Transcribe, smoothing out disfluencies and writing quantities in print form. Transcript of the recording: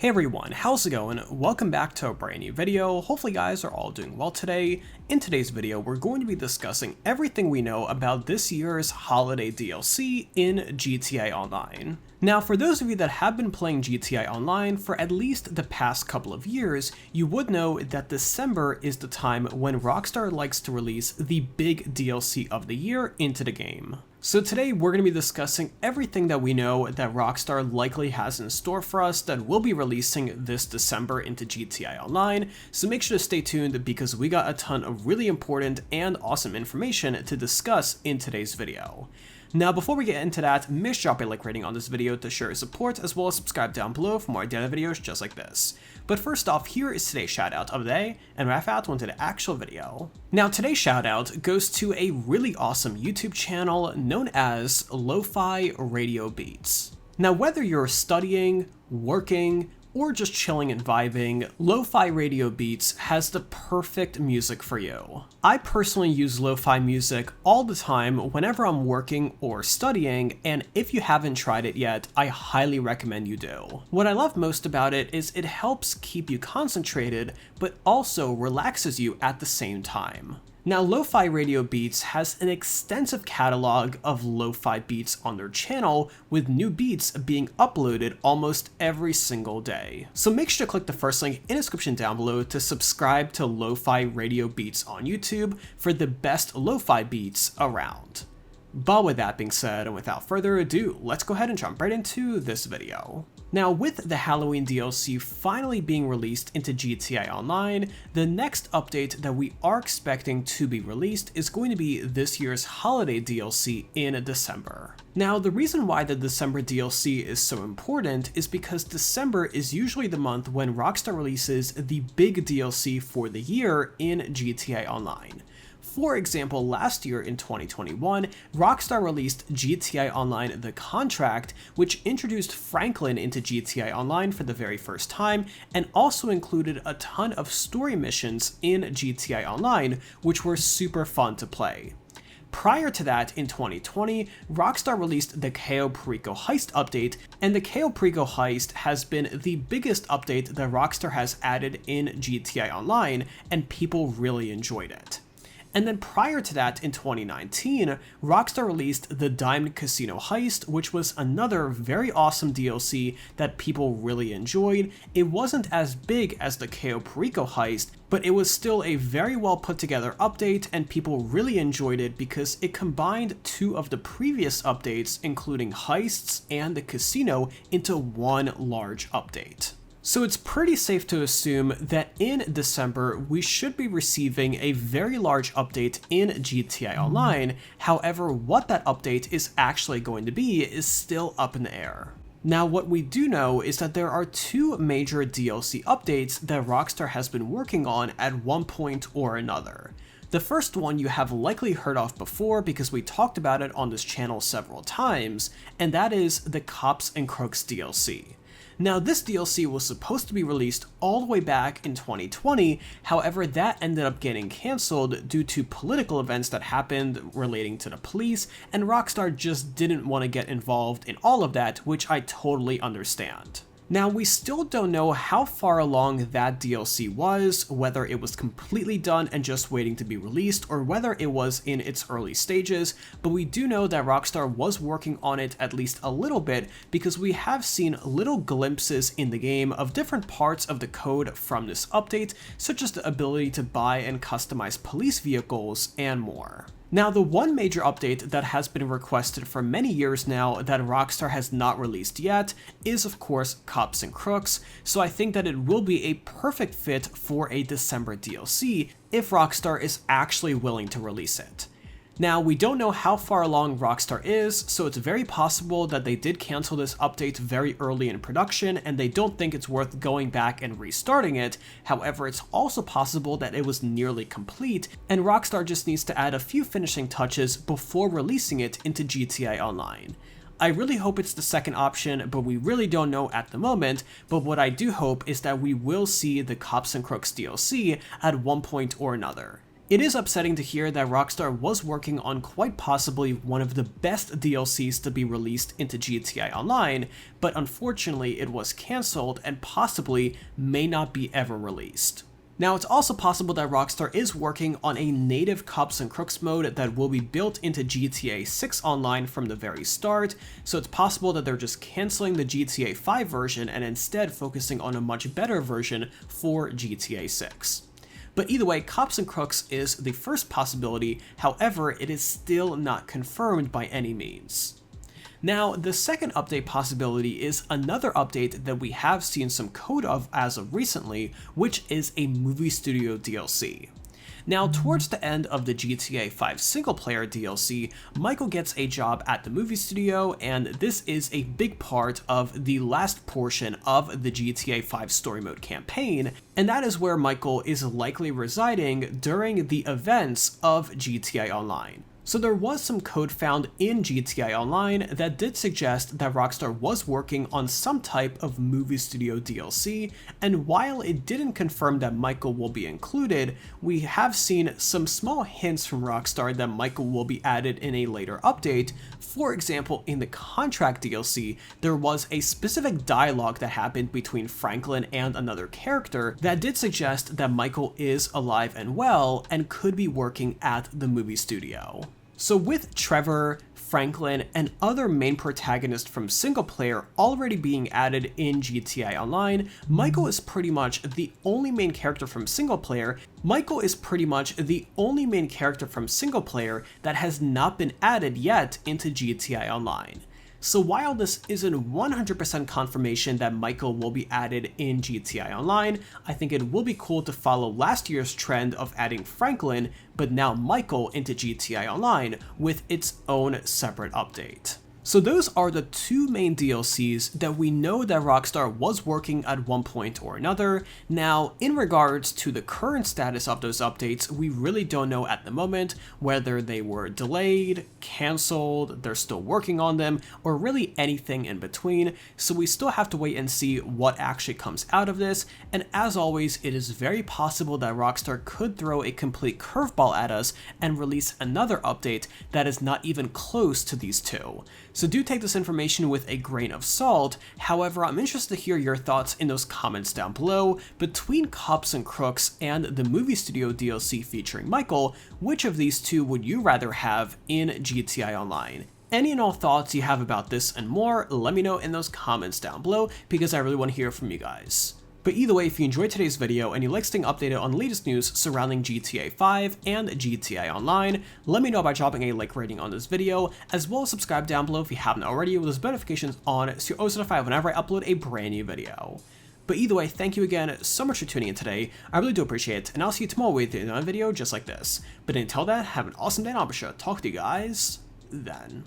Hey everyone, how's it going? Welcome back to a brand new video. Hopefully you guys are all doing well today. In today's video, we're going to be discussing everything we know about this year's holiday DLC in GTA Online. Now, for those of you that have been playing GTA Online for at least the past couple of years, you would know that December is the time when Rockstar likes to release the big DLC of the year into the game. So today we're going to be discussing everything that we know that Rockstar likely has in store for us that will be releasing this December into GTA Online, so make sure to stay tuned because we got a ton of really important and awesome information to discuss in today's video. Now, before we get into that, make sure to drop a like rating on this video to show your support, as well as subscribe down below for more daily videos just like this. But first off, here is today's shoutout of the day, and right out into the actual video. Now, today's shoutout goes to a really awesome YouTube channel known as Lo-Fi Radio Beats. Now, whether you're studying, working, or just chilling and vibing, Lo-Fi Radio Beats has the perfect music for you. I personally use lo-fi music all the time whenever I'm working or studying, and if you haven't tried it yet, I highly recommend you do. What I love most about it is it helps keep you concentrated, but also relaxes you at the same time. Now, Lo-Fi Radio Beats has an extensive catalog of lo-fi beats on their channel, with new beats being uploaded almost every single day. So make sure to click the first link in the description down below to subscribe to Lo-Fi Radio Beats on YouTube for the best lo-fi beats around. But with that being said, and without further ado, let's go ahead and jump right into this video. Now, with the Halloween DLC finally being released into GTA Online, the next update that we are expecting to be released is going to be this year's holiday DLC in December. Now, the reason why the December DLC is so important is because December is usually the month when Rockstar releases the big DLC for the year in GTA Online. For example, last year in 2021, Rockstar released GTA Online The Contract, which introduced Franklin into GTA Online for the very first time, and also included a ton of story missions in GTA Online, which were super fun to play. Prior to that, in 2020, Rockstar released the Cayo Perico Heist update, and the Cayo Perico Heist has been the biggest update that Rockstar has added in GTA Online, and people really enjoyed it. And then prior to that, in 2019, Rockstar released the Diamond Casino Heist, which was another very awesome DLC that people really enjoyed. It wasn't as big as the Cayo Perico Heist, but it was still a very well put together update, and people really enjoyed it because it combined two of the previous updates, including heists and the casino, into one large update. So it's pretty safe to assume that in December, we should be receiving a very large update in GTA Online. However, what that update is actually going to be is still up in the air. Now, what we do know is that there are two major DLC updates that Rockstar has been working on at one point or another. The first one you have likely heard of before because we talked about it on this channel several times, and that is the Cops and Crooks DLC. Now, this DLC was supposed to be released all the way back in 2020, however that ended up getting cancelled due to political events that happened relating to the police, and Rockstar just didn't want to get involved in all of that, which I totally understand. Now, we still don't know how far along that DLC was, whether it was completely done and just waiting to be released, or whether it was in its early stages, but we do know that Rockstar was working on it at least a little bit because we have seen little glimpses in the game of different parts of the code from this update, such as the ability to buy and customize police vehicles and more. Now, the one major update that has been requested for many years now that Rockstar has not released yet is, of course, Cops and Crooks, so I think that it will be a perfect fit for a December DLC if Rockstar is actually willing to release it. Now, we don't know how far along Rockstar is, so it's very possible that they did cancel this update very early in production and they don't think it's worth going back and restarting it. However, it's also possible that it was nearly complete and Rockstar just needs to add a few finishing touches before releasing it into GTA Online. I really hope it's the second option, but we really don't know at the moment, but what I do hope is that we will see the Cops and Crooks DLC at one point or another. It is upsetting to hear that Rockstar was working on quite possibly one of the best DLCs to be released into GTA Online, but unfortunately it was cancelled and possibly may not be ever released. Now, it's also possible that Rockstar is working on a native Cops and Crooks mode that will be built into GTA 6 Online from the very start, so it's possible that they're just cancelling the GTA 5 version and instead focusing on a much better version for GTA 6. But either way, Cops and Crooks is the first possibility, however, it is still not confirmed by any means. Now, the second update possibility is another update that we have seen some code of as of recently, which is a movie studio DLC. Now, towards the end of the GTA 5 single-player DLC, Michael gets a job at the movie studio, and this is a big part of the last portion of the GTA 5 story mode campaign, and that is where Michael is likely residing during the events of GTA Online. So there was some code found in GTA Online that did suggest that Rockstar was working on some type of movie studio DLC, and while it didn't confirm that Michael will be included, we have seen some small hints from Rockstar that Michael will be added in a later update. For example, in the Contract DLC, there was a specific dialogue that happened between Franklin and another character that did suggest that Michael is alive and well and could be working at the movie studio. So with Trevor, Franklin, and other main protagonists from single player already being added in GTA Online, Michael is pretty much the only main character from single player. That has not been added yet into GTA Online. So while this isn't 100% confirmation that Michael will be added in GTA Online, I think it will be cool to follow last year's trend of adding Franklin, but now Michael into GTA Online with its own separate update. So those are the two main DLCs that we know that Rockstar was working at one point or another. Now, in regards to the current status of those updates, we really don't know at the moment whether they were delayed, cancelled, they're still working on them, or really anything in between, so we still have to wait and see what actually comes out of this, and as always, it is very possible that Rockstar could throw a complete curveball at us and release another update that is not even close to these two. So do take this information with a grain of salt. However, I'm interested to hear your thoughts in those comments down below. Between Cops and Crooks and the movie studio DLC featuring Michael, which of these two would you rather have in GTA Online? Any and all thoughts you have about this and more, let me know in those comments down below because I really want to hear from you guys. But either way, if you enjoyed today's video and you like staying updated on the latest news surrounding GTA 5 and GTA Online, let me know by dropping a like rating on this video, as well as subscribe down below if you haven't already with those notifications on so you're always notified whenever I upload a brand new video. But either way, thank you again so much for tuning in today, I really do appreciate it, and I'll see you tomorrow with another video just like this. But until then, have an awesome day and I'll be sure to talk to you guys then.